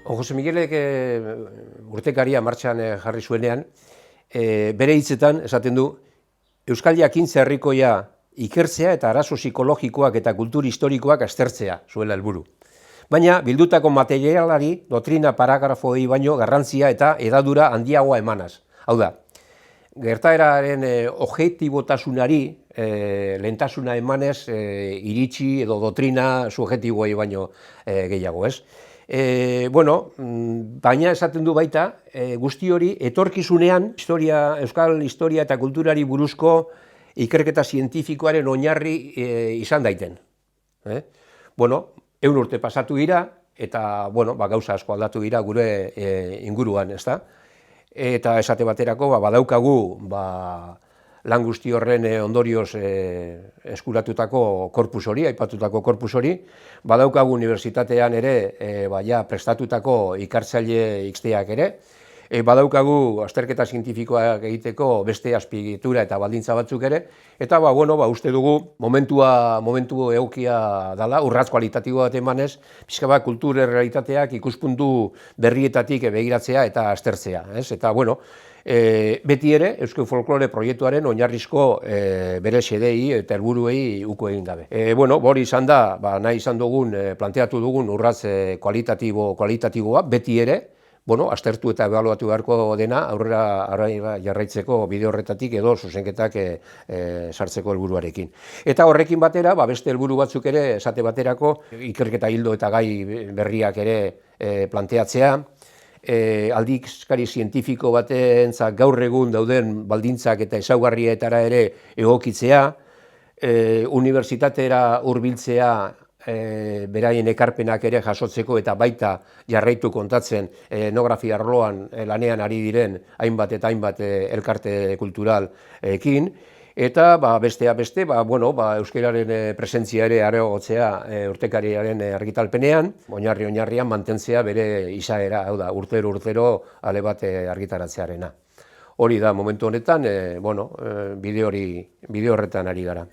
Jose Miguelek urtekaria martxan jarri zuenean, bere hitzetan esaten du, Euskal Jakintza herrikoia ikertzea eta arazo psikologikoak eta kultur historikoak aztertzea zuela helburu. Baina bildutako materialari doktrina paragrafoei baino garrantzia eta hedadura handiagoa emanaz. Hau da, gertaeraren objektibotasunari lehentasuna emanez iritsi edo doktrina subjektiboei baino gehiago, ez? Baina esaten du baita, guzti hori etorkizunean euskal historia eta kulturari buruzko ikerketa zientifikoaren oinarri izan daiten. 100 urte pasatu dira eta gauza asko aldatu dira gure inguruan, ezta? Eta esate baterako badaukagu lan guzti horren ondorioz eskuratutako korpus hori, aipatutako korpus hori, badaukagu unibertsitatean ere prestatutako ikertzaile X-teak ere, badaukagu azterketa zientifikoak egiteko beste azpiegitura eta baldintza batzuk ere, eta uste dugu momentu egokia dela, urrats kualitatibo bat emanez, pixka bat kultur errealitateak ikuspuntu berrietatik begiratzea eta aztertzea. Eta beti ere, Euskal Folklore proiektuaren oinarrizko bere xedei eta helburuei uko egin gabe. Hori izan da, nahi izan dugun, planteatu dugun urrats kualitatiboa, beti ere, aztertu eta ebaluatu beharko dena aurrera jarraitzeko bide horretatik edo zuzenketak sartzeko helburuarekin. Eta horrekin batera, beste helburu batzuk ere, esate baterako, ikerketa ildo eta gai berriak ere planteatzea, aldizkari zientifiko batentzat gaur egun dauden baldintzak eta ezaugarrietara ere egokitzea, unibertsitatera hurbiltzea beraien ekarpenak ere jasotzeko eta baita jarraitu kontatzen etnografia arloan lanean ari diren hainbat eta hainbat elkarte kulturalekin, eta besteak beste, euskararen presentzia ere areagotzea urtekariaren argitalpenean, oinarrian mantentzea bere izaera, hau da, urtero ale bat argitaratzearena. Hori da, momentu honetan, bide horretan ari gara.